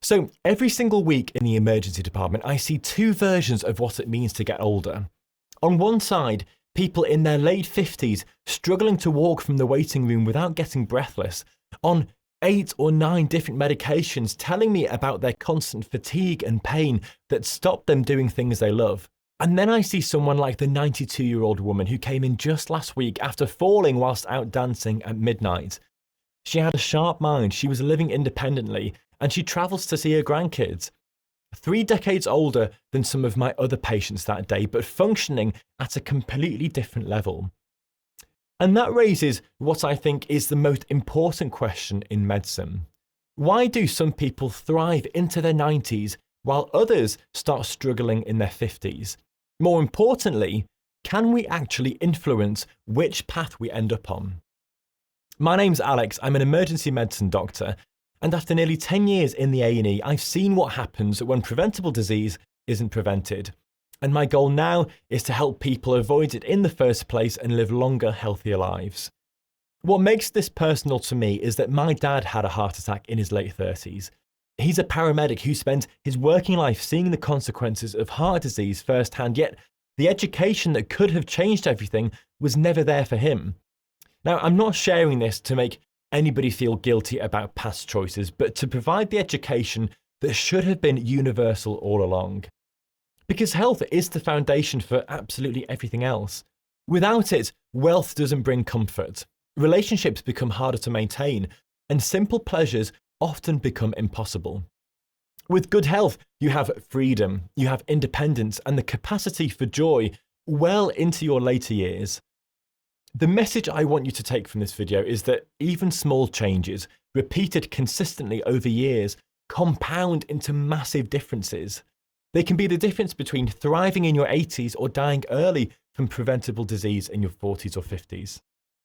So every single week in the emergency department, I see two versions of what it means to get older. On one side, people in their late 50s struggling to walk from the waiting room without getting breathless, on 8 or 9 different medications telling me about their constant fatigue and pain that stop them doing things they love. And then I see someone like the 92-year-old woman who came in just last week after falling whilst out dancing at midnight. She had a sharp mind, she was living independently, and she travels to see her grandkids. 3 decades older than some of my other patients that day, but functioning at a completely different level. And that raises what I think is the most important question in medicine. Why do some people thrive into their 90s while others start struggling in their 50s? More importantly, can we actually influence which path we end up on? My name's Alex, I'm an emergency medicine doctor, and after nearly 10 years in the A&E, I've seen what happens when preventable disease isn't prevented. And my goal now is to help people avoid it in the first place and live longer, healthier lives. What makes this personal to me is that my dad had a heart attack in his late 30s. He's a paramedic who spent his working life seeing the consequences of heart disease firsthand, yet the education that could have changed everything was never there for him. Now, I'm not sharing this to make anybody feel guilty about past choices, but to provide the education that should have been universal all along. Because health is the foundation for absolutely everything else. Without it, wealth doesn't bring comfort, relationships become harder to maintain, and simple pleasures often become impossible. With good health, you have freedom, you have independence, and the capacity for joy well into your later years. The message I want you to take from this video is that even small changes, repeated consistently over years, compound into massive differences. They can be the difference between thriving in your 80s or dying early from preventable disease in your 40s or 50s.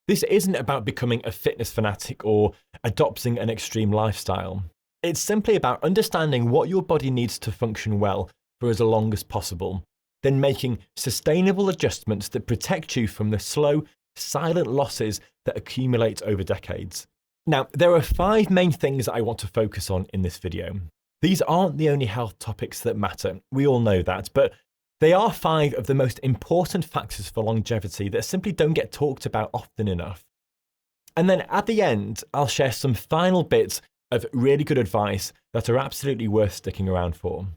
This isn't about becoming a fitness fanatic or adopting an extreme lifestyle. It's simply about understanding what your body needs to function well for as long as possible, then making sustainable adjustments that protect you from the slow, silent losses that accumulate over decades. Now, there are 5 main things I want to focus on in this video. These aren't the only health topics that matter, we all know that, but they are 5 of the most important factors for longevity that simply don't get talked about often enough. And then at the end, I'll share some final bits of really good advice that are absolutely worth sticking around for.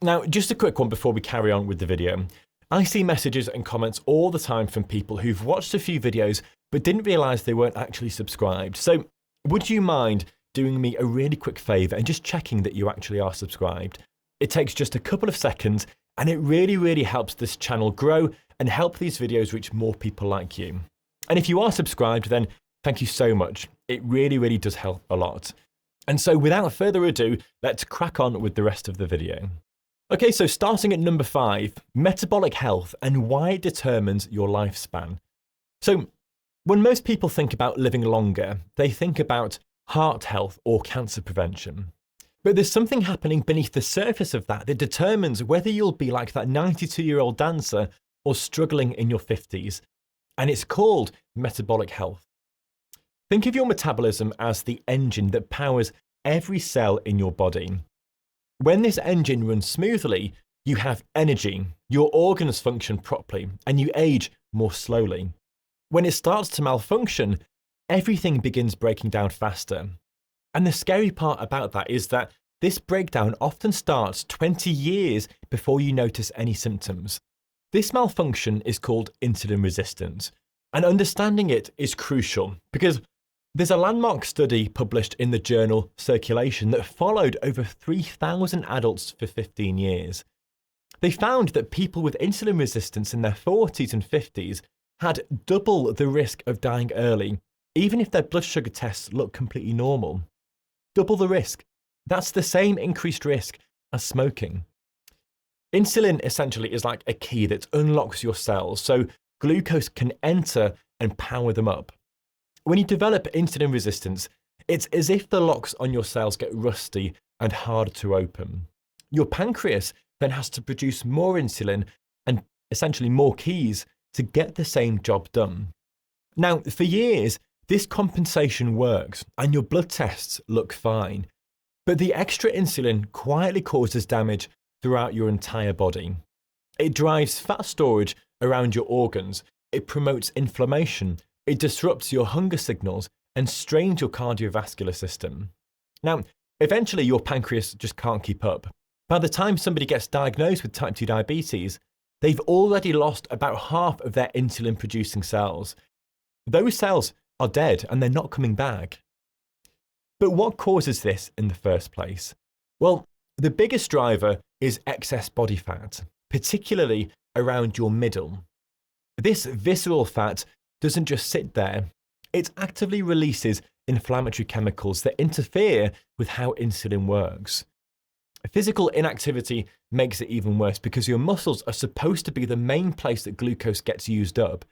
Now, just a quick one before we carry on with the video. I see messages and comments all the time from people who've watched a few videos but didn't realise they weren't actually subscribed. So would you mind doing me a really quick favour and just checking that you actually are subscribed? It takes just a couple of seconds and it really helps this channel grow and help these videos reach more people like you. And if you are subscribed, then thank you so much. It really does help a lot. And so without further ado, let's crack on with the rest of the video. Okay, so starting at number 5, metabolic health and why it determines your lifespan. So when most people think about living longer, they think about heart health or cancer prevention. But there's something happening beneath the surface of that determines whether you'll be like that 92-year-old dancer or struggling in your 50s. And it's called metabolic health. Think of your metabolism as the engine that powers every cell in your body. When this engine runs smoothly, you have energy, your organs function properly, and you age more slowly. When it starts to malfunction, everything begins breaking down faster. And the scary part about that is that this breakdown often starts 20 years before you notice any symptoms. This malfunction is called insulin resistance, and understanding it is crucial because there's a landmark study published in the journal Circulation that followed over 3,000 adults for 15 years. They found that people with insulin resistance in their 40s and 50s had double the risk of dying early, even if their blood sugar tests look completely normal. Double the risk. That's the same increased risk as smoking. Insulin essentially is like a key that unlocks your cells so glucose can enter and power them up. When you develop insulin resistance, it's as if the locks on your cells get rusty and harder to open. Your pancreas then has to produce more insulin and essentially more keys to get the same job done. Now, for years, this compensation works and your blood tests look fine. But the extra insulin quietly causes damage throughout your entire body. It drives fat storage around your organs, it promotes inflammation, it disrupts your hunger signals, and strains your cardiovascular system. Now, eventually your pancreas just can't keep up. By the time somebody gets diagnosed with type 2 diabetes, they've already lost about half of their insulin-producing cells. Those cells are dead and they're not coming back. But what causes this in the first place? Well, the biggest driver is excess body fat, particularly around your middle. This visceral fat doesn't just sit there, it actively releases inflammatory chemicals that interfere with how insulin works. Physical inactivity makes it even worse because your muscles are supposed to be the main place that glucose gets used up.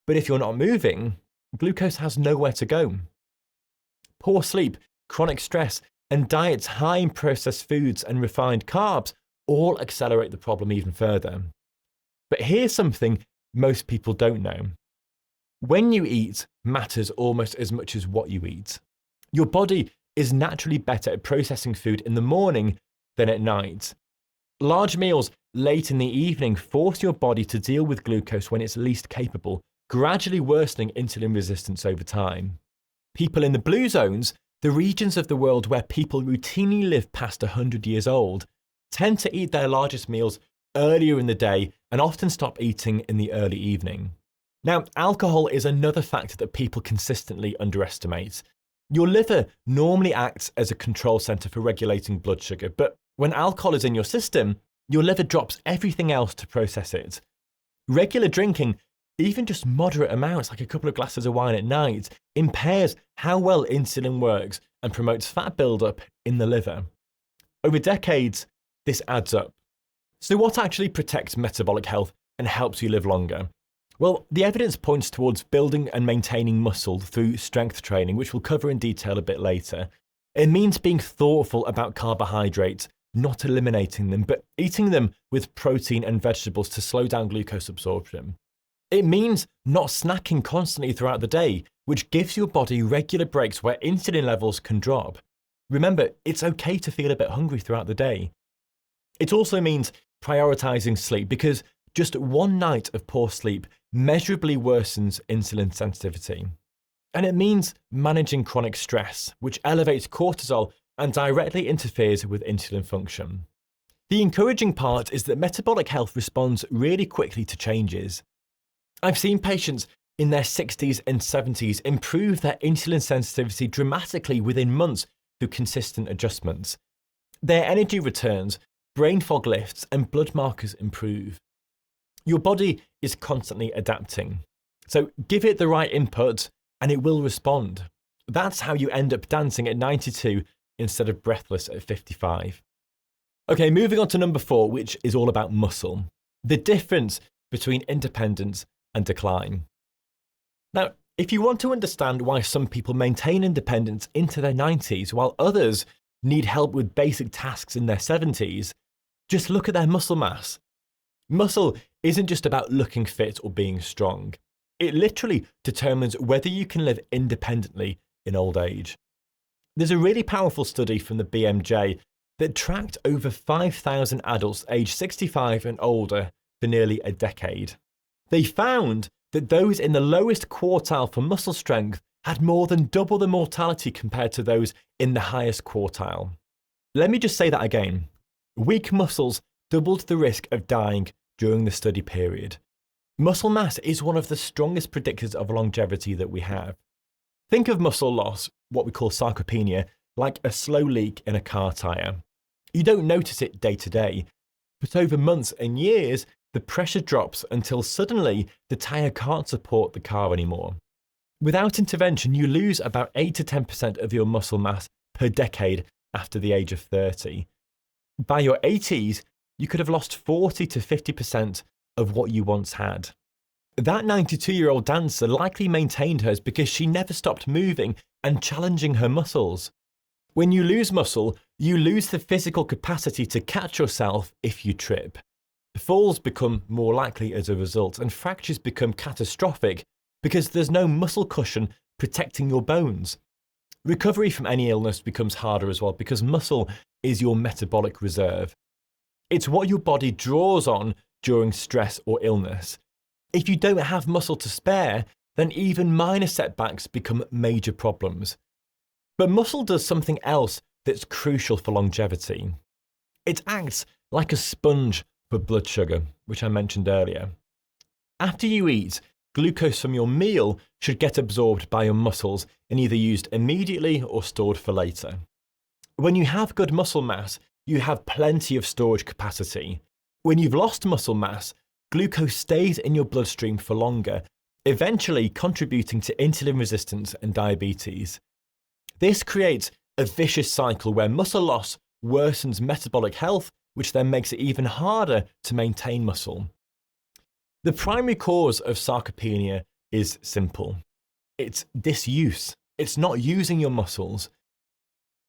But if you're not moving, glucose has nowhere to go. Poor sleep, chronic stress, and diets high in processed foods and refined carbs all accelerate the problem even further. But here's something most people don't know. When you eat matters almost as much as what you eat. Your body is naturally better at processing food in the morning than at night. Large meals late in the evening force your body to deal with glucose when it's least capable, gradually worsening insulin resistance over time. People in the blue zones, the regions of the world where people routinely live past 100 years old, tend to eat their largest meals earlier in the day and often stop eating in the early evening. Now, alcohol is another factor that people consistently underestimate. Your liver normally acts as a control center for regulating blood sugar, but when alcohol is in your system, your liver drops everything else to process it. Regular drinking, even just moderate amounts like a couple of glasses of wine at night, impairs how well insulin works and promotes fat buildup in the liver. Over decades, this adds up. So what actually protects metabolic health and helps you live longer? Well, the evidence points towards building and maintaining muscle through strength training, which we'll cover in detail a bit later. It means being thoughtful about carbohydrates, not eliminating them, but eating them with protein and vegetables to slow down glucose absorption. It means not snacking constantly throughout the day, which gives your body regular breaks where insulin levels can drop. Remember, it's okay to feel a bit hungry throughout the day. It also means prioritizing sleep because just one night of poor sleep measurably worsens insulin sensitivity. And it means managing chronic stress, which elevates cortisol and directly interferes with insulin function. The encouraging part is that metabolic health responds really quickly to changes. I've seen patients in their 60s and 70s improve their insulin sensitivity dramatically within months through consistent adjustments. Their energy returns, brain fog lifts, and blood markers improve. Your body is constantly adapting. So give it the right input and it will respond. That's how you end up dancing at 92 instead of breathless at 55. Okay, moving on to number 4, which is all about muscle. The difference between independence and decline. Now, if you want to understand why some people maintain independence into their 90s while others need help with basic tasks in their 70s, just look at their muscle mass. Muscle isn't just about looking fit or being strong. It literally determines whether you can live independently in old age. There's a really powerful study from the BMJ that tracked over 5,000 adults aged 65 and older for nearly a decade. They found that those in the lowest quartile for muscle strength had more than double the mortality compared to those in the highest quartile. Let me just say that again. Weak muscles doubled the risk of dying during the study period. Muscle mass is one of the strongest predictors of longevity that we have. Think of muscle loss, what we call sarcopenia, like a slow leak in a car tyre. You don't notice it day to day, but over months and years, the pressure drops until suddenly the tyre can't support the car anymore. Without intervention, you lose about 8 to 10% of your muscle mass per decade after the age of 30. By your 80s, you could have lost 40 to 50% of what you once had. That 92-year-old dancer likely maintained hers because she never stopped moving and challenging her muscles. When you lose muscle, you lose the physical capacity to catch yourself if you trip. Falls become more likely as a result, and fractures become catastrophic because there's no muscle cushion protecting your bones. Recovery from any illness becomes harder as well because muscle is your metabolic reserve. It's what your body draws on during stress or illness. If you don't have muscle to spare, then even minor setbacks become major problems. But muscle does something else that's crucial for longevity. It acts like a sponge for blood sugar, which I mentioned earlier. After you eat, glucose from your meal should get absorbed by your muscles and either used immediately or stored for later. When you have good muscle mass, you have plenty of storage capacity. When you've lost muscle mass, glucose stays in your bloodstream for longer, eventually contributing to insulin resistance and diabetes. This creates a vicious cycle where muscle loss worsens metabolic health, which then makes it even harder to maintain muscle. The primary cause of sarcopenia is simple. It's disuse. It's not using your muscles.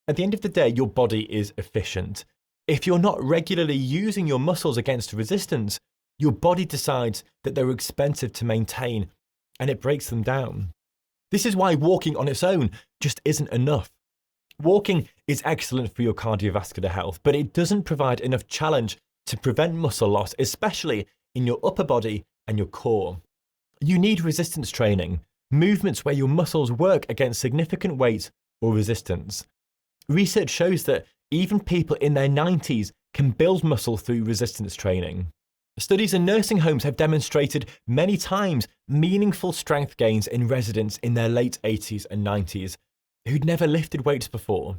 At the end of the day, your body is efficient. If you're not regularly using your muscles against resistance, your body decides that they're expensive to maintain and it breaks them down. This is why walking on its own just isn't enough. Walking is excellent for your cardiovascular health, but it doesn't provide enough challenge to prevent muscle loss, especially in your upper body and your core. You need resistance training, movements where your muscles work against significant weight or resistance. Research shows that even people in their 90s can build muscle through resistance training. Studies in nursing homes have demonstrated many times meaningful strength gains in residents in their late 80s and 90s who'd never lifted weights before.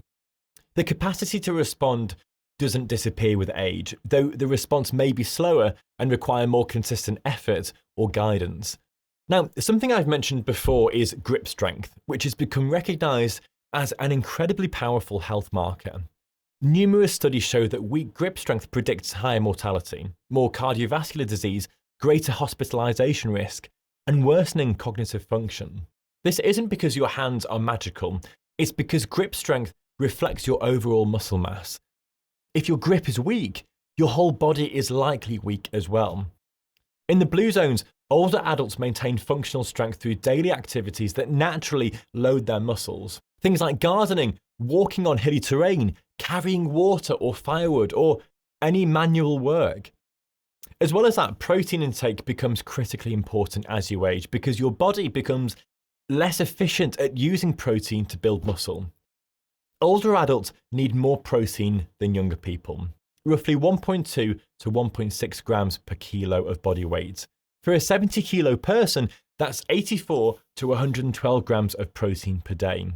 The capacity to respond doesn't disappear with age, though the response may be slower and require more consistent effort or guidance. Now, something I've mentioned before is grip strength, which has become recognised as an incredibly powerful health marker. Numerous studies show that weak grip strength predicts higher mortality, more cardiovascular disease, greater hospitalisation risk, and worsening cognitive function. This isn't because your hands are magical, it's because grip strength reflects your overall muscle mass. If your grip is weak, your whole body is likely weak as well. In the blue zones, older adults maintain functional strength through daily activities that naturally load their muscles. Things like gardening, walking on hilly terrain, carrying water or firewood, or any manual work. As well as that, protein intake becomes critically important as you age because your body becomes less efficient at using protein to build muscle. Older adults need more protein than younger people, roughly 1.2 to 1.6 grams per kilo of body weight. For a 70 kilo person, that's 84 to 112 grams of protein per day.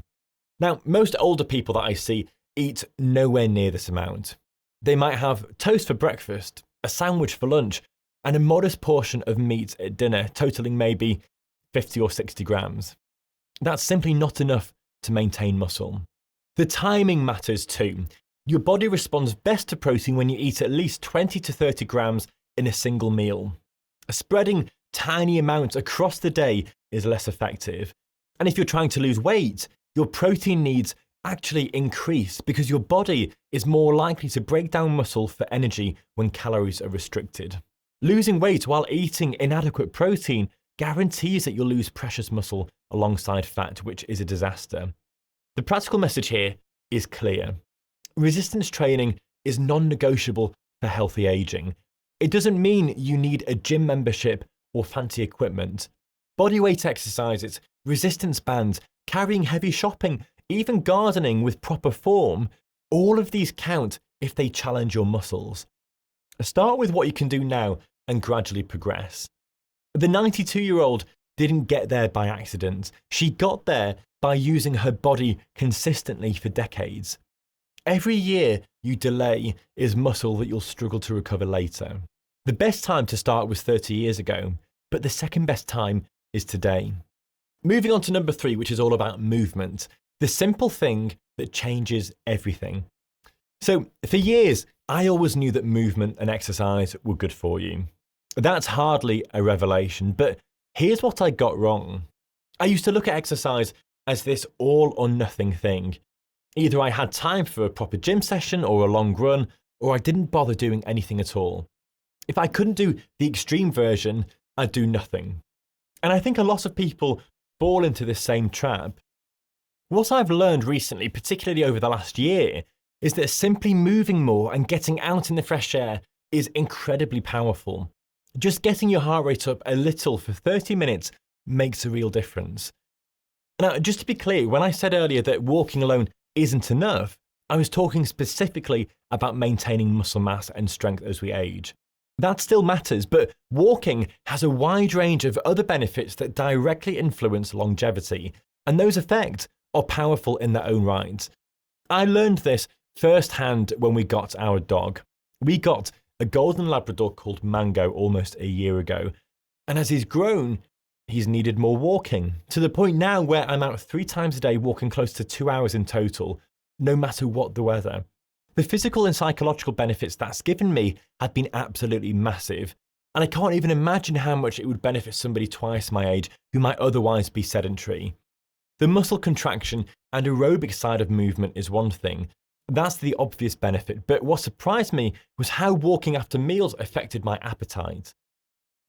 Now, most older people that I see eat nowhere near this amount. They might have toast for breakfast, a sandwich for lunch, and a modest portion of meat at dinner, totaling maybe 50 or 60 grams. That's simply not enough to maintain muscle. The timing matters too. Your body responds best to protein when you eat at least 20 to 30 grams in a single meal. Spreading tiny amounts across the day is less effective. And if you're trying to lose weight, your protein needs actually increase because your body is more likely to break down muscle for energy when calories are restricted. Losing weight while eating inadequate protein guarantees that you'll lose precious muscle alongside fat, which is a disaster. The practical message here is clear. Resistance training is non-negotiable for healthy aging. It doesn't mean you need a gym membership or fancy equipment. Bodyweight exercises, resistance bands, carrying heavy shopping, even gardening with proper form, all of these count if they challenge your muscles. Start with what you can do now and gradually progress. The 92-year-old didn't get there by accident. She got there by using her body consistently for decades. Every year you delay is muscle that you'll struggle to recover later. The best time to start was 30 years ago, but the second best time is today. Moving on to number 3, which is all about movement. The simple thing that changes everything. So for years, I always knew that movement and exercise were good for you. That's hardly a revelation, but here's what I got wrong. I used to look at exercise as this all or nothing thing. Either I had time for a proper gym session or a long run, or I didn't bother doing anything at all. If I couldn't do the extreme version, I'd do nothing. And I think a lot of people fall into this same trap. What I've learned recently, particularly over the last year, is that simply moving more and getting out in the fresh air is incredibly powerful. Just getting your heart rate up a little for 30 minutes makes a real difference. Now, just to be clear, when I said earlier that walking alone isn't enough, I was talking specifically about maintaining muscle mass and strength as we age. That still matters, but walking has a wide range of other benefits that directly influence longevity, and those effects are powerful in their own right. I learned this firsthand when we got our dog. We got a golden Labrador called Mango almost a year ago, and as he's grown, he's needed more walking, to the point now where I'm out 3 times a day walking close to 2 hours in total, no matter what the weather. The physical and psychological benefits that's given me have been absolutely massive, and I can't even imagine how much it would benefit somebody twice my age who might otherwise be sedentary. The muscle contraction and aerobic side of movement is one thing. That's the obvious benefit, but what surprised me was how walking after meals affected my appetite.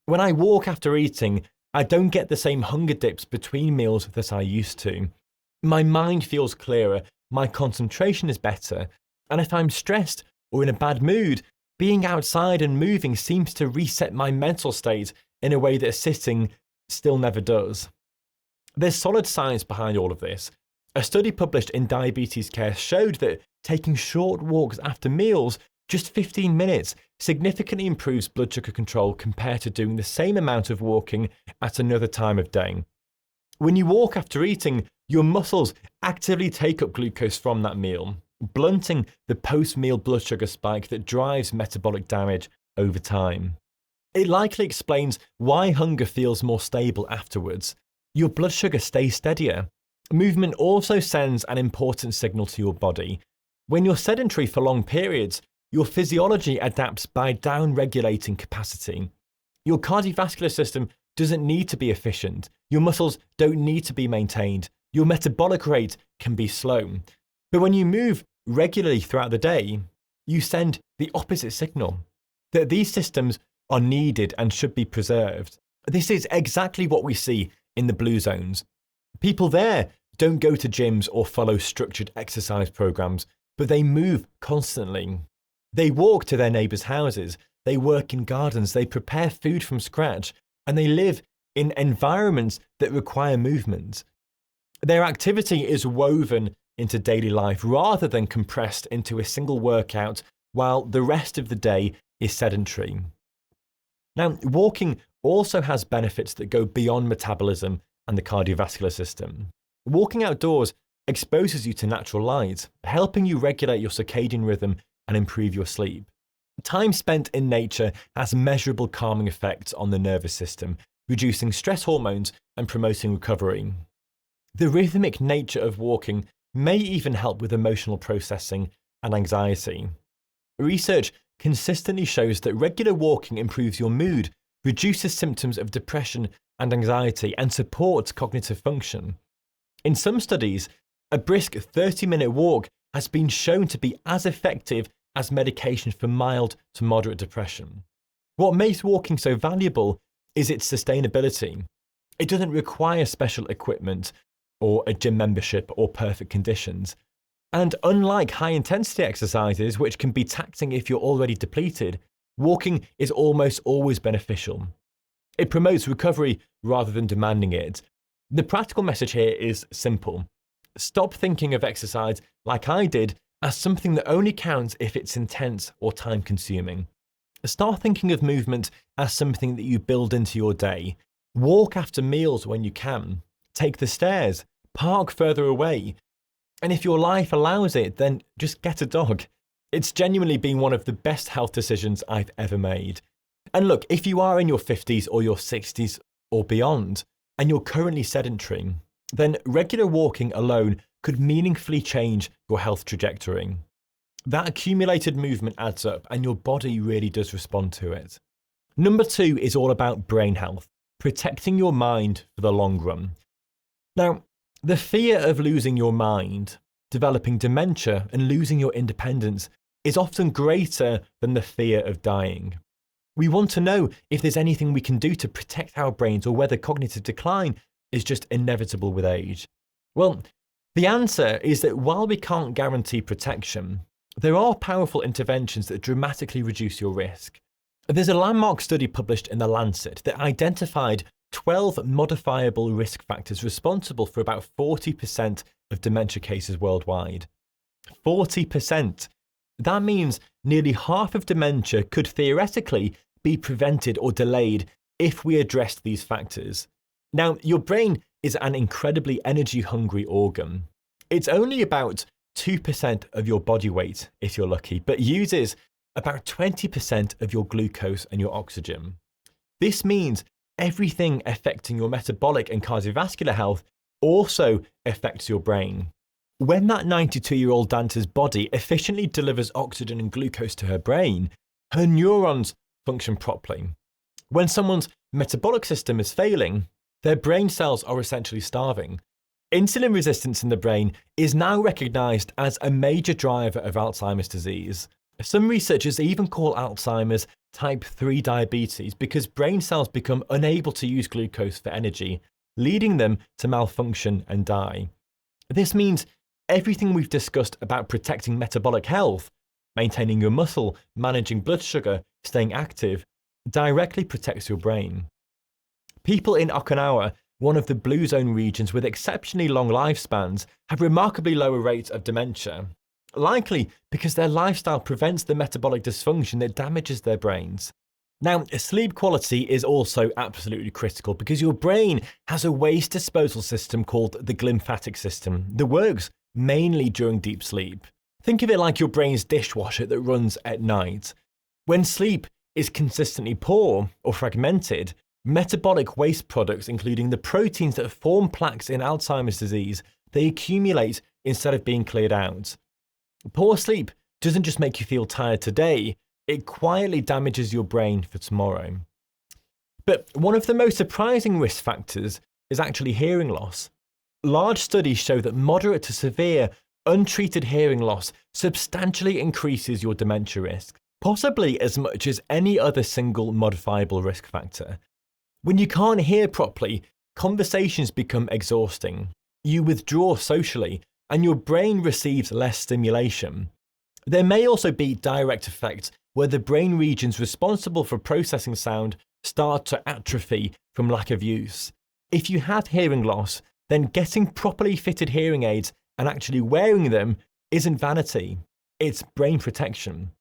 When I walk after eating, I don't get the same hunger dips between meals that I used to. My mind feels clearer, my concentration is better, and if I'm stressed or in a bad mood, being outside and moving seems to reset my mental state in a way that sitting still never does. There's solid science behind all of this. A study published in Diabetes Care showed that taking short walks after meals, just 15 minutes, significantly improves blood sugar control compared to doing the same amount of walking at another time of day. When you walk after eating, your muscles actively take up glucose from that meal, blunting the post-meal blood sugar spike that drives metabolic damage over time. It likely explains why hunger feels more stable afterwards. Your blood sugar stays steadier. Movement also sends an important signal to your body. When you're sedentary for long periods, your physiology adapts by down-regulating capacity. Your cardiovascular system doesn't need to be efficient. Your muscles don't need to be maintained. Your metabolic rate can be slow. But when you move regularly throughout the day, you send the opposite signal, that these systems are needed and should be preserved. This is exactly what we see in the blue zones. People there don't go to gyms or follow structured exercise programs, but they move constantly. They walk to their neighbors' houses, they work in gardens, they prepare food from scratch, and they live in environments that require movement. Their activity is woven into daily life rather than compressed into a single workout while the rest of the day is sedentary. Now, walking also has benefits that go beyond metabolism and the cardiovascular system. Walking outdoors exposes you to natural light, helping you regulate your circadian rhythm and improve your sleep. Time spent in nature has measurable calming effects on the nervous system, reducing stress hormones and promoting recovery. The rhythmic nature of walking may even help with emotional processing and anxiety. Research consistently shows that regular walking improves your mood, reduces symptoms of depression and anxiety, and supports cognitive function. In some studies, a brisk 30-minute walk has been shown to be as effective as medication for mild to moderate depression. What makes walking so valuable is its sustainability. It doesn't require special equipment or a gym membership or perfect conditions. And unlike high-intensity exercises, which can be taxing if you're already depleted, walking is almost always beneficial. It promotes recovery rather than demanding it. The practical message here is simple. Stop thinking of exercise, like I did, as something that only counts if it's intense or time-consuming. Start thinking of movement as something that you build into your day. Walk after meals when you can. Take the stairs. Park further away. And if your life allows it, then just get a dog. It's genuinely been one of the best health decisions I've ever made. And look, if you are in your 50s or your 60s or beyond, and you're currently sedentary, then regular walking alone could meaningfully change your health trajectory. That accumulated movement adds up, and your body really does respond to it. Number 2 is all about brain health, protecting your mind for the long run. Now, the fear of losing your mind, developing dementia, and losing your independence is often greater than the fear of dying. We want to know if there's anything we can do to protect our brains or whether cognitive decline is just inevitable with age. Well, The answer is that while we can't guarantee protection, there are powerful interventions that dramatically reduce your risk. There's a landmark study published in The Lancet that identified 12 modifiable risk factors responsible for about 40% of dementia cases worldwide. 40%. That means nearly half of dementia could theoretically be prevented or delayed if we addressed these factors. Now, your brain is an incredibly energy-hungry organ. It's only about 2% of your body weight, if you're lucky, but uses about 20% of your glucose and your oxygen. This means everything affecting your metabolic and cardiovascular health also affects your brain. When that 92-year-old dancer's body efficiently delivers oxygen and glucose to her brain, her neurons function properly. When someone's metabolic system is failing, their brain cells are essentially starving. Insulin resistance in the brain is now recognized as a major driver of Alzheimer's disease. Some researchers even call Alzheimer's type 3 diabetes because brain cells become unable to use glucose for energy, leading them to malfunction and die. This means everything we've discussed about protecting metabolic health, maintaining your muscle, managing blood sugar, staying active, directly protects your brain. People in Okinawa, one of the blue zone regions with exceptionally long lifespans, have remarkably lower rates of dementia, likely because their lifestyle prevents the metabolic dysfunction that damages their brains. Now, sleep quality is also absolutely critical because your brain has a waste disposal system called the glymphatic system that works mainly during deep sleep. Think of it like your brain's dishwasher that runs at night. When sleep is consistently poor or fragmented, metabolic waste products, including the proteins that form plaques in Alzheimer's disease, they accumulate instead of being cleared out. Poor sleep doesn't just make you feel tired today, it quietly damages your brain for tomorrow. But one of the most surprising risk factors is actually hearing loss. Large studies show that moderate to severe, untreated hearing loss substantially increases your dementia risk, possibly as much as any other single modifiable risk factor. When you can't hear properly, conversations become exhausting. You withdraw socially, and your brain receives less stimulation. There may also be direct effects where the brain regions responsible for processing sound start to atrophy from lack of use. If you have hearing loss, then getting properly fitted hearing aids and actually wearing them isn't vanity, it's brain protection.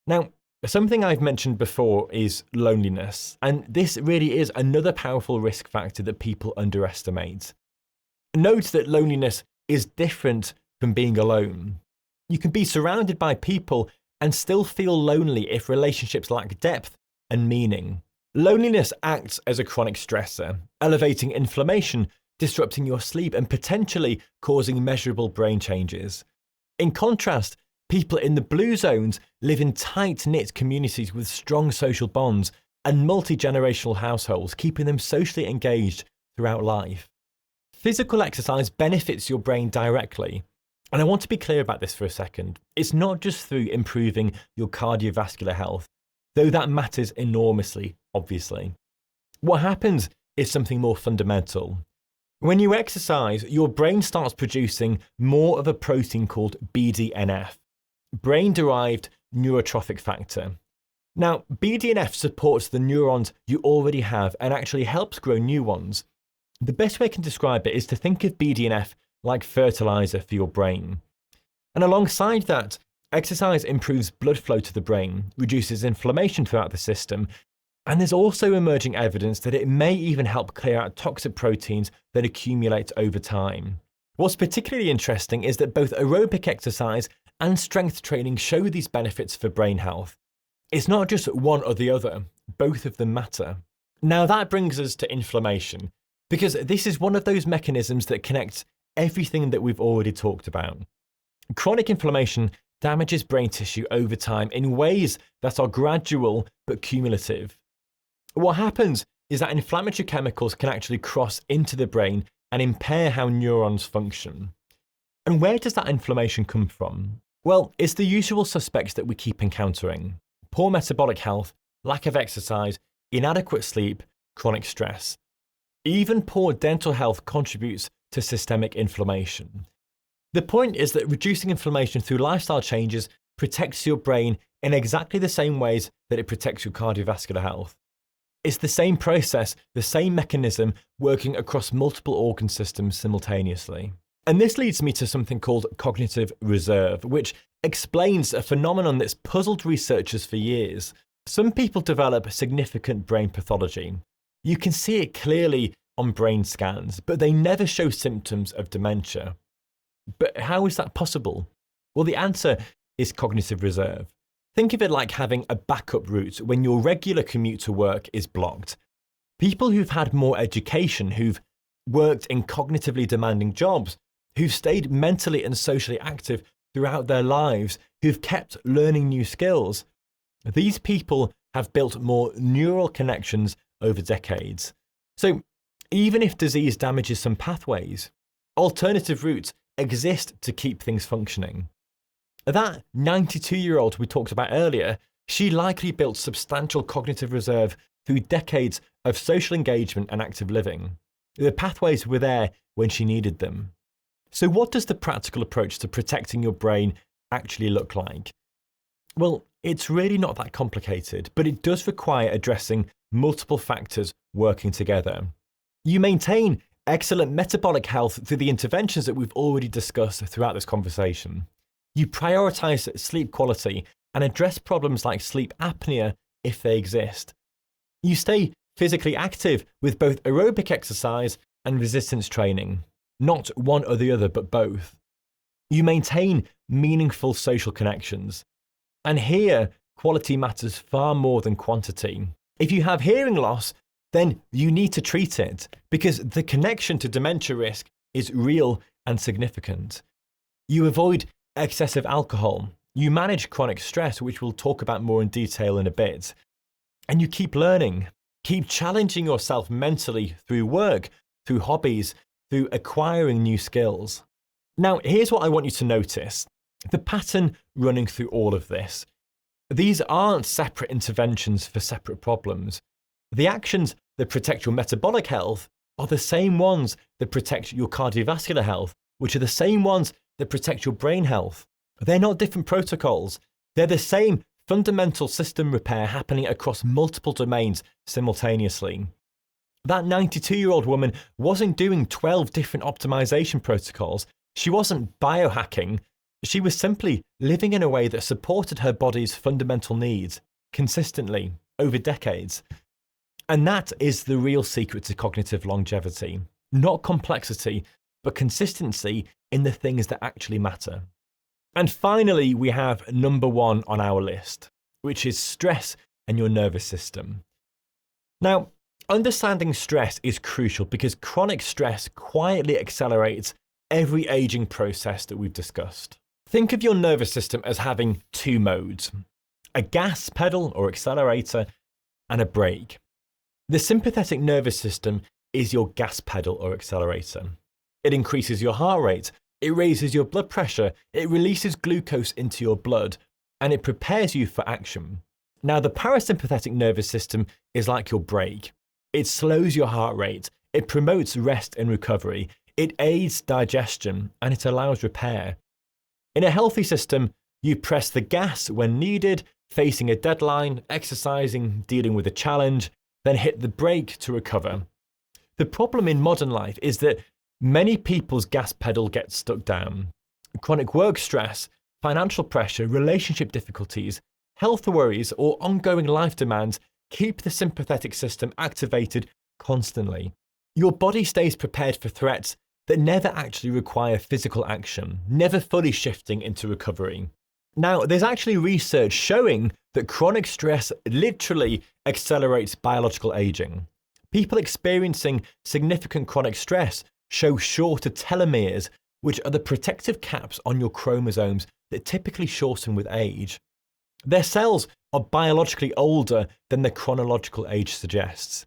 Now, something I've mentioned before is loneliness, and this really is another powerful risk factor that people underestimate. Note that loneliness is different from being alone. You can be surrounded by people and still feel lonely if relationships lack depth and meaning. Loneliness acts as a chronic stressor, elevating inflammation, disrupting your sleep, and potentially causing measurable brain changes. In contrast, people in the blue zones live in tight-knit communities with strong social bonds and multi-generational households, keeping them socially engaged throughout life. Physical exercise benefits your brain directly. And I want to be clear about this for a second. It's not just through improving your cardiovascular health, though that matters enormously, obviously. What happens is something more fundamental. When you exercise, your brain starts producing more of a protein called BDNF, brain-derived neurotrophic factor. Now, BDNF supports the neurons you already have and actually helps grow new ones. The best way I can describe it is to think of BDNF like fertilizer for your brain. And alongside that, exercise improves blood flow to the brain, reduces inflammation throughout the system, and there's also emerging evidence that it may even help clear out toxic proteins that accumulate over time. What's particularly interesting is that both aerobic exercise and strength training show these benefits for brain health. It's not just one or the other, both of them matter. Now that brings us to inflammation, because this is one of those mechanisms that connects everything that we've already talked about. Chronic inflammation damages brain tissue over time in ways that are gradual but cumulative. What happens is that inflammatory chemicals can actually cross into the brain and impair how neurons function. And where does that inflammation come from? Well, it's the usual suspects that we keep encountering: poor metabolic health, lack of exercise, inadequate sleep, chronic stress. Even poor dental health contributes to systemic inflammation. The point is that reducing inflammation through lifestyle changes protects your brain in exactly the same ways that it protects your cardiovascular health. It's the same process, the same mechanism working across multiple organ systems simultaneously. And this leads me to something called cognitive reserve, which explains a phenomenon that's puzzled researchers for years. Some people develop significant brain pathology. You can see it clearly on brain scans, but they never show symptoms of dementia. But how is that possible? Well, the answer is cognitive reserve. Think of it like having a backup route when your regular commute to work is blocked. People who've had more education, who've worked in cognitively demanding jobs, who've stayed mentally and socially active throughout their lives, who've kept learning new skills, these people have built more neural connections over decades. So even if disease damages some pathways, alternative routes exist to keep things functioning. That 92-year-old we talked about earlier, she likely built substantial cognitive reserve through decades of social engagement and active living. The pathways were there when she needed them. So what does the practical approach to protecting your brain actually look like? Well, it's really not that complicated, but it does require addressing multiple factors working together. You maintain excellent metabolic health through the interventions that we've already discussed throughout this conversation. You prioritize sleep quality and address problems like sleep apnea if they exist. You stay physically active with both aerobic exercise and resistance training, not one or the other, but both. You maintain meaningful social connections. And here, quality matters far more than quantity. If you have hearing loss, then you need to treat it because the connection to dementia risk is real and significant. You avoid excessive alcohol. You manage chronic stress, which we'll talk about more in detail in a bit. And you keep learning. Keep challenging yourself mentally through work, through hobbies, through acquiring new skills. Now, here's what I want you to notice. The pattern running through all of this. These aren't separate interventions for separate problems. The actions that protect your metabolic health are the same ones that protect your cardiovascular health, which are the same ones that protect your brain health. They're not different protocols. They're the same fundamental system repair happening across multiple domains simultaneously. That 92-year-old woman wasn't doing 12 different optimization protocols. She wasn't biohacking. She was simply living in a way that supported her body's fundamental needs consistently over decades. And that is the real secret to cognitive longevity. Not complexity, but consistency in the things that actually matter. And finally, we have number one on our list, which is stress and your nervous system. Now, understanding stress is crucial because chronic stress quietly accelerates every aging process that we've discussed. Think of your nervous system as having two modes, a gas pedal or accelerator and a brake. The sympathetic nervous system is your gas pedal or accelerator. It increases your heart rate, it raises your blood pressure, it releases glucose into your blood, and it prepares you for action. Now, the parasympathetic nervous system is like your brake. It slows your heart rate, it promotes rest and recovery, it aids digestion, and it allows repair. In a healthy system, you press the gas when needed, facing a deadline, exercising, dealing with a challenge, then hit the brake to recover. The problem in modern life is that many people's gas pedal gets stuck down. Chronic work stress, financial pressure, relationship difficulties, health worries, or ongoing life demands keep the sympathetic system activated constantly. Your body stays prepared for threats that never actually require physical action, never fully shifting into recovery. Now, there's actually research showing that chronic stress literally accelerates biological aging. People experiencing significant chronic stress show shorter telomeres, which are the protective caps on your chromosomes that typically shorten with age. Their cells are biologically older than their chronological age suggests.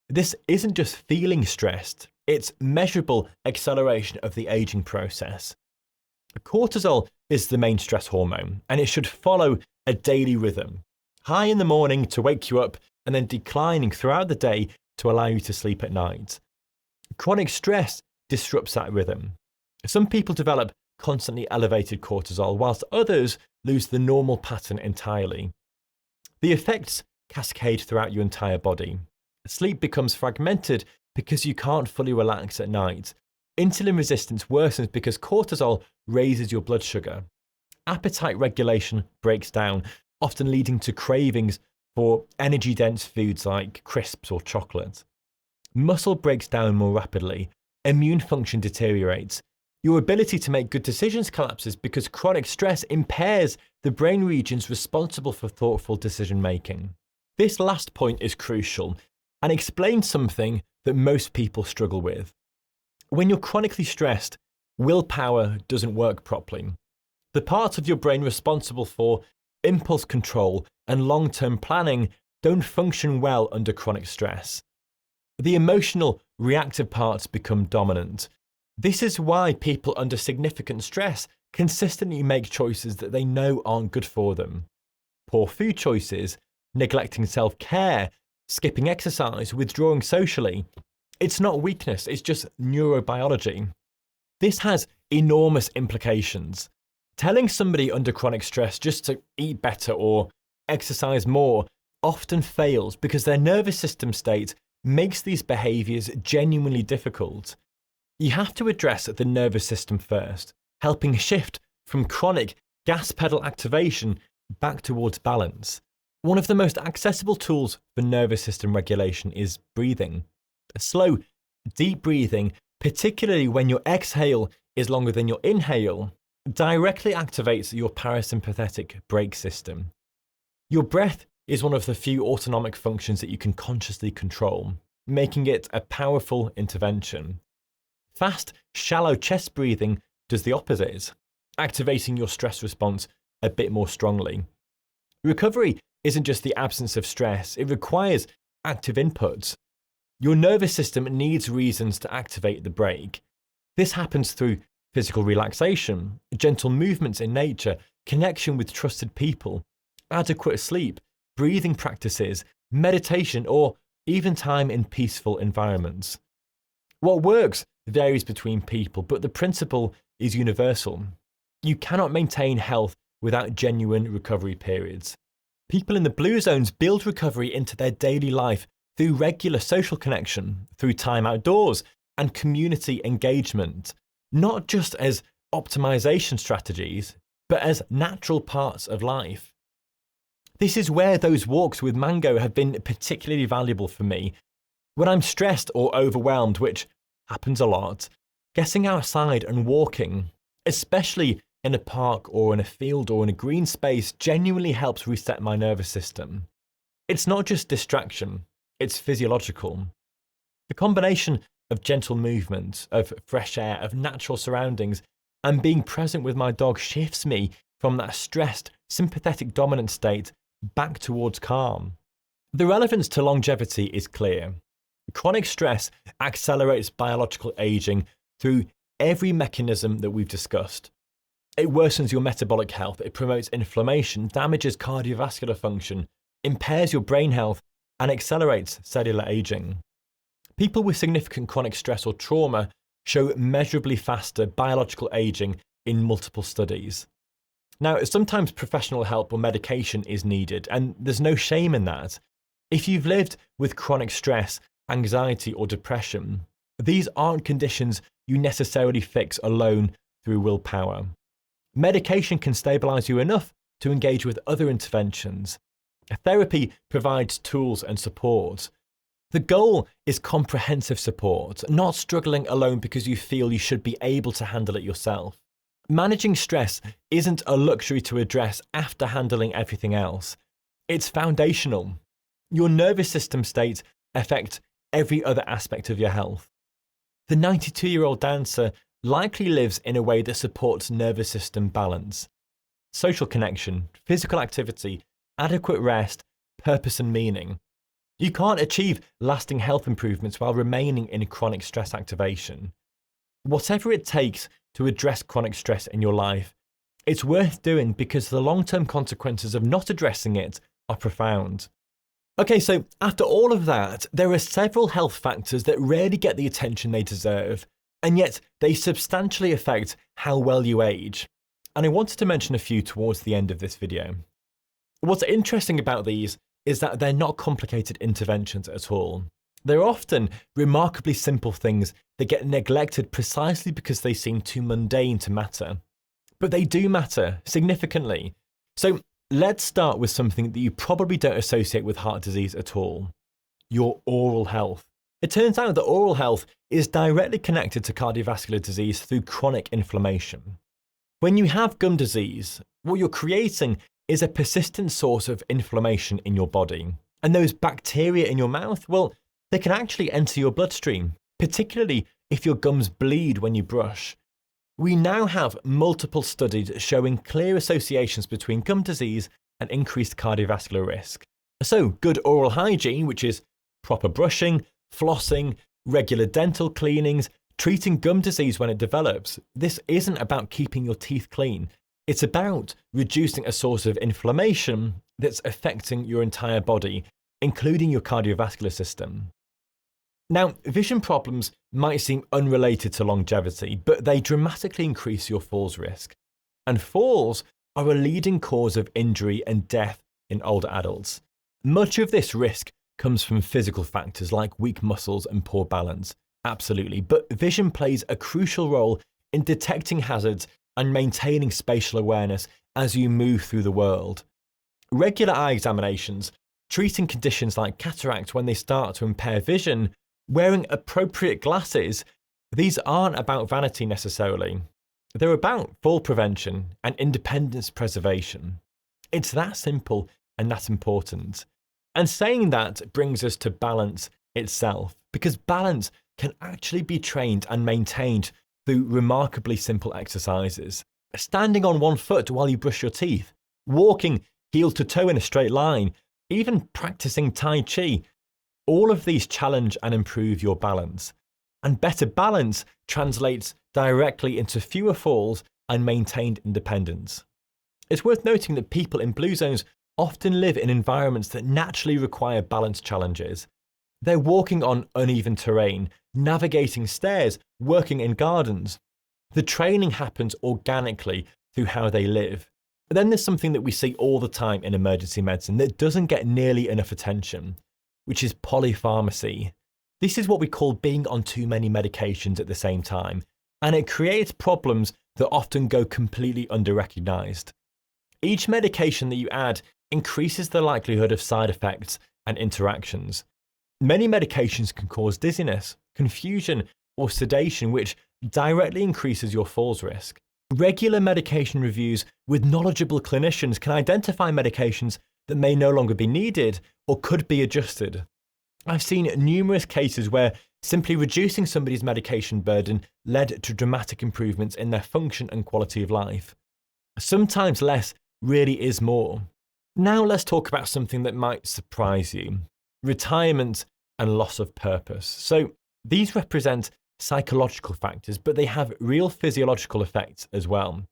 This isn't just feeling stressed, it's measurable acceleration of the aging process. Cortisol is the main stress hormone, and it should follow a daily rhythm. High in the morning to wake you up, and then declining throughout the day to allow you to sleep at night. Chronic stress disrupts that rhythm. Some people develop constantly elevated cortisol, whilst others lose the normal pattern entirely. The effects cascade throughout your entire body. Sleep becomes fragmented because you can't fully relax at night. Insulin resistance worsens because cortisol raises your blood sugar. Appetite regulation breaks down, often leading to cravings for energy-dense foods like crisps or chocolate. Muscle breaks down more rapidly. Immune function deteriorates. Your ability to make good decisions collapses because chronic stress impairs the brain regions responsible for thoughtful decision-making. This last point is crucial and explains something that most people struggle with. When you're chronically stressed, willpower doesn't work properly. The parts of your brain responsible for impulse control and long-term planning don't function well under chronic stress. The emotional, reactive parts become dominant. This is why people under significant stress consistently make choices that they know aren't good for them. Poor food choices, neglecting self-care, skipping exercise, withdrawing socially. It's not weakness, it's just neurobiology. This has enormous implications. Telling somebody under chronic stress just to eat better or exercise more often fails because their nervous system state makes these behaviors genuinely difficult. You have to address the nervous system first, helping shift from chronic gas pedal activation back towards balance. One of the most accessible tools for nervous system regulation is breathing. Slow, deep breathing, particularly when your exhale is longer than your inhale, directly activates your parasympathetic brake system. Your breath is one of the few autonomic functions that you can consciously control, making it a powerful intervention. Fast, shallow chest breathing does the opposite, activating your stress response a bit more strongly. Recovery isn't just the absence of stress, it requires active inputs. Your nervous system needs reasons to activate the brake. This happens through physical relaxation, gentle movements in nature, connection with trusted people, adequate sleep, breathing practices, meditation, or even time in peaceful environments. What works varies between people, but the principle is universal. You cannot maintain health without genuine recovery periods. People in the blue zones build recovery into their daily life through regular social connection, through time outdoors, and community engagement, not just as optimization strategies, but as natural parts of life. This is where those walks with Mango have been particularly valuable for me. When I'm stressed or overwhelmed, which happens a lot, getting outside and walking, especially in a park or in a field or in a green space, genuinely helps reset my nervous system. It's not just distraction, it's physiological. The combination of gentle movement, of fresh air, of natural surroundings, and being present with my dog shifts me from that stressed, sympathetic dominant state back towards calm. The relevance to longevity is clear. Chronic stress accelerates biological aging through every mechanism that we've discussed. It worsens your metabolic health, it promotes inflammation, damages cardiovascular function, impairs your brain health, and accelerates cellular aging. People with significant chronic stress or trauma show measurably faster biological aging in multiple studies. Now, sometimes professional help or medication is needed, and there's no shame in that. If you've lived with chronic stress, anxiety, or depression, these aren't conditions you necessarily fix alone through willpower. Medication can stabilize you enough to engage with other interventions. Therapy provides tools and support. The goal is comprehensive support, not struggling alone because you feel you should be able to handle it yourself. Managing stress isn't a luxury to address after handling everything else. It's foundational. Your nervous system state affects every other aspect of your health. The 92-year-old dancer likely lives in a way that supports nervous system balance. Social connection, physical activity, adequate rest, purpose and meaning. You can't achieve lasting health improvements while remaining in chronic stress activation. Whatever it takes to address chronic stress in your life, it's worth doing because the long-term consequences of not addressing it are profound. Okay, so after all of that, there are several health factors that rarely get the attention they deserve, and yet they substantially affect how well you age. And I wanted to mention a few towards the end of this video. What's interesting about these is that they're not complicated interventions at all. They're often remarkably simple things that get neglected precisely because they seem too mundane to matter. But they do matter significantly. So let's start with something that you probably don't associate with heart disease at all: your oral health. It turns out that oral health is directly connected to cardiovascular disease through chronic inflammation. When you have gum disease, what you're creating is a persistent source of inflammation in your body. And those bacteria in your mouth, well, they can actually enter your bloodstream, particularly if your gums bleed when you brush. We now have multiple studies showing clear associations between gum disease and increased cardiovascular risk. So good oral hygiene, which is proper brushing, flossing, regular dental cleanings, treating gum disease when it develops, this isn't about keeping your teeth clean. It's about reducing a source of inflammation that's affecting your entire body, including your cardiovascular system. Now, vision problems might seem unrelated to longevity, but they dramatically increase your falls risk. And falls are a leading cause of injury and death in older adults. Much of this risk comes from physical factors like weak muscles and poor balance, absolutely, but vision plays a crucial role in detecting hazards and maintaining spatial awareness as you move through the world. Regular eye examinations, treating conditions like cataract when they start to impair vision, wearing appropriate glasses, these aren't about vanity necessarily. They're about fall prevention and independence preservation. It's that simple and that important. And saying that brings us to balance itself, because balance can actually be trained and maintained through remarkably simple exercises. Standing on one foot while you brush your teeth, walking heel to toe in a straight line, even practicing Tai Chi. All of these challenge and improve your balance. And better balance translates directly into fewer falls and maintained independence. It's worth noting that people in blue zones often live in environments that naturally require balance challenges. They're walking on uneven terrain, navigating stairs, working in gardens. The training happens organically through how they live. But then there's something that we see all the time in emergency medicine that doesn't get nearly enough attention, which is polypharmacy. This is what we call being on too many medications at the same time, and it creates problems that often go completely under-recognized. Each medication that you add increases the likelihood of side effects and interactions. Many medications can cause dizziness, confusion, or sedation, which directly increases your falls risk. Regular medication reviews with knowledgeable clinicians can identify medications that may no longer be needed or could be adjusted. I've seen numerous cases where simply reducing somebody's medication burden led to dramatic improvements in their function and quality of life. Sometimes less really is more. Now let's talk about something that might surprise you: retirement and loss of purpose. So these represent psychological factors, but they have real physiological effects as well.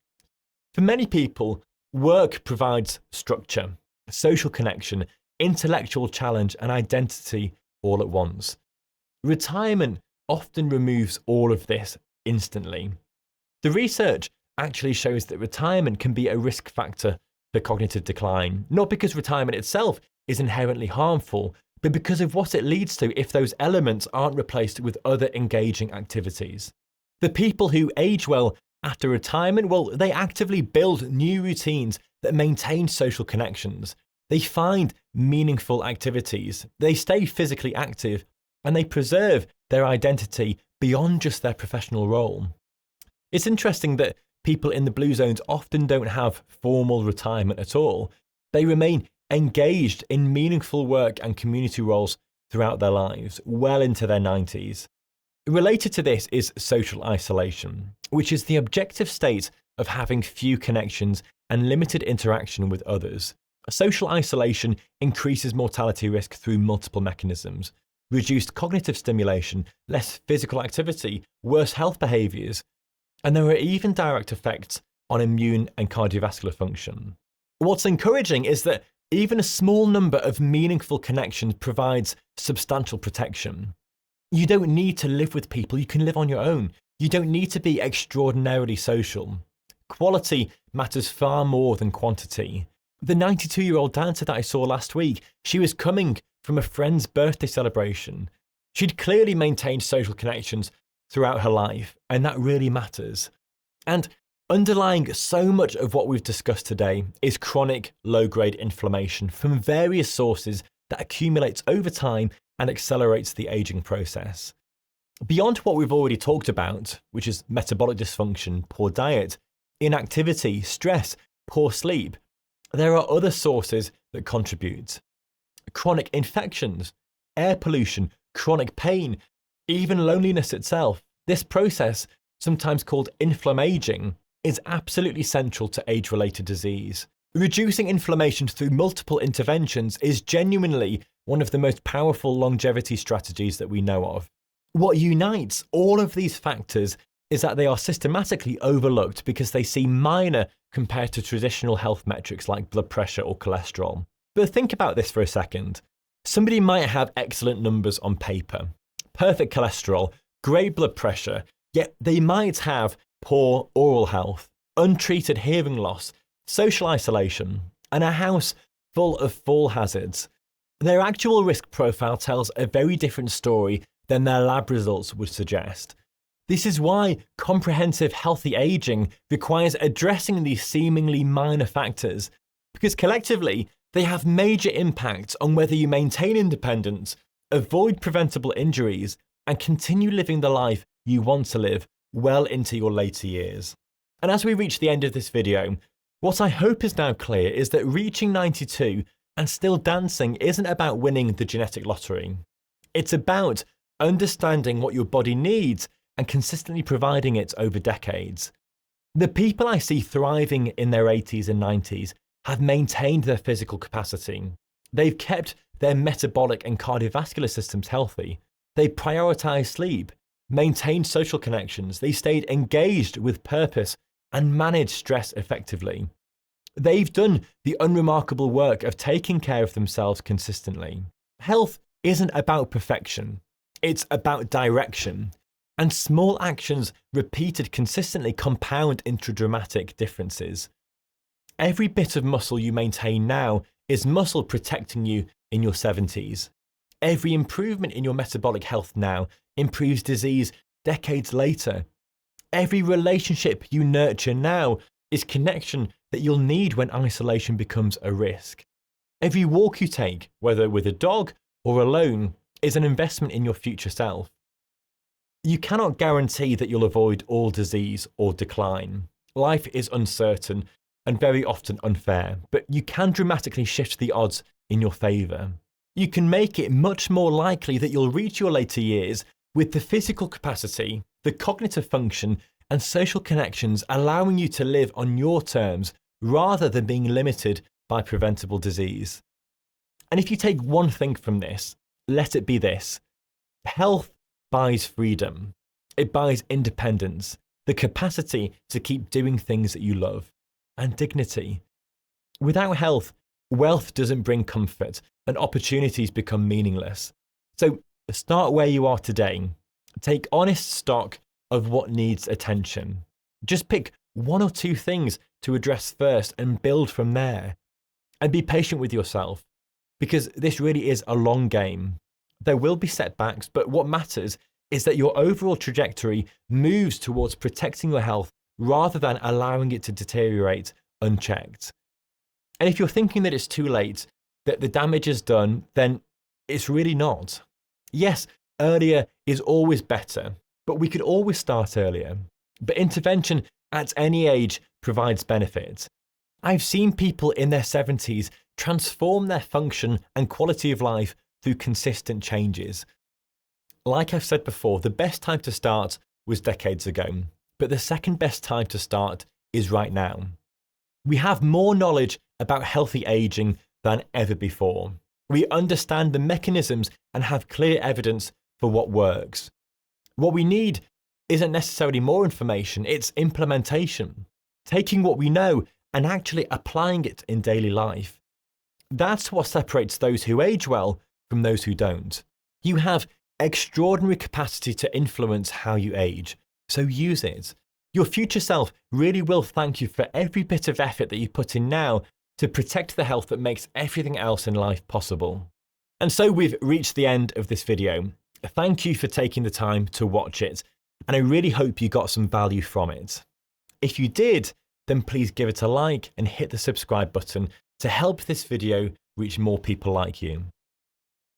For many people, work provides structure, social connection, intellectual challenge, and identity all at once. Retirement often removes all of this instantly. The research actually shows that retirement can be a risk factor for cognitive decline, not because retirement itself is inherently harmful, but because of what it leads to if those elements aren't replaced with other engaging activities. The people who age well after retirement, well, they actively build new routines that maintain social connections. They find meaningful activities, they stay physically active, and they preserve their identity beyond just their professional role. It's interesting that people in the blue zones often don't have formal retirement at all. They remain engaged in meaningful work and community roles throughout their lives, well into their 90s. Related to this is social isolation, which is the objective state of having few connections and limited interaction with others. Social isolation increases mortality risk through multiple mechanisms: reduced cognitive stimulation, less physical activity, worse health behaviours, and there are even direct effects on immune and cardiovascular function. What's encouraging is that even a small number of meaningful connections provides substantial protection. You don't need to live with people, you can live on your own. You don't need to be extraordinarily social. Quality matters far more than quantity. The 92-year-old dancer that I saw last week, she was coming from a friend's birthday celebration. She'd clearly maintained social connections throughout her life, and that really matters. And underlying so much of what we've discussed today is chronic low-grade inflammation from various sources that accumulates over time and accelerates the aging process. Beyond what we've already talked about, which is metabolic dysfunction, poor diet, inactivity, stress, poor sleep, there are other sources that contribute. Chronic infections, air pollution, chronic pain, even loneliness itself. This process, sometimes called inflammaging, is absolutely central to age-related disease. Reducing inflammation through multiple interventions is genuinely one of the most powerful longevity strategies that we know of. What unites all of these factors is that they are systematically overlooked because they seem minor compared to traditional health metrics like blood pressure or cholesterol. But think about this for a second. Somebody might have excellent numbers on paper, perfect cholesterol, great blood pressure, yet they might have poor oral health, untreated hearing loss, social isolation, and a house full of fall hazards. Their actual risk profile tells a very different story than their lab results would suggest. This is why comprehensive healthy aging requires addressing these seemingly minor factors, because collectively they have major impacts on whether you maintain independence, avoid preventable injuries, and continue living the life you want to live well into your later years. And as we reach the end of this video, what I hope is now clear is that reaching 92 and still dancing isn't about winning the genetic lottery. It's about understanding what your body needs and consistently providing it over decades. The people I see thriving in their 80s and 90s have maintained their physical capacity. They've kept their metabolic and cardiovascular systems healthy. They prioritized sleep, maintained social connections. They stayed engaged with purpose and managed stress effectively. They've done the unremarkable work of taking care of themselves consistently. Health isn't about perfection. It's about direction. And small actions repeated consistently compound into dramatic differences. Every bit of muscle you maintain now is muscle protecting you in your 70s. Every improvement in your metabolic health now improves disease decades later. Every relationship you nurture now is connection that you'll need when isolation becomes a risk. Every walk you take, whether with a dog or alone, is an investment in your future self. You cannot guarantee that you'll avoid all disease or decline. Life is uncertain and very often unfair, but you can dramatically shift the odds in your favour. You can make it much more likely that you'll reach your later years with the physical capacity, the cognitive function, and social connections allowing you to live on your terms rather than being limited by preventable disease. And if you take one thing from this, let it be this: health buys freedom. It buys independence, the capacity to keep doing things that you love, and dignity. Without health, wealth doesn't bring comfort and opportunities become meaningless. So start where you are today. Take honest stock of what needs attention. Just pick one or two things to address first and build from there. And be patient with yourself, because this really is a long game. There will be setbacks, but what matters is that your overall trajectory moves towards protecting your health rather than allowing it to deteriorate unchecked. And if you're thinking that it's too late, that the damage is done, then it's really not. Yes, earlier is always better, but we could always start earlier. But intervention at any age provides benefit. I've seen people in their 70s transform their function and quality of life through consistent changes. Like I've said before, the best time to start was decades ago, but the second best time to start is right now. We have more knowledge about healthy aging than ever before. We understand the mechanisms and have clear evidence for what works. What we need isn't necessarily more information, it's implementation. Taking what we know and actually applying it in daily life. That's what separates those who age well from those who don't. You have extraordinary capacity to influence how you age, So use it. Your future self really will thank you for every bit of effort that you put in now to protect the health that makes everything else in life possible. And so we've reached the end of this video. Thank you for taking the time to watch it, and I really hope you got some value from it. If you did, then please give it a like and hit the subscribe button to help this video reach more people like you.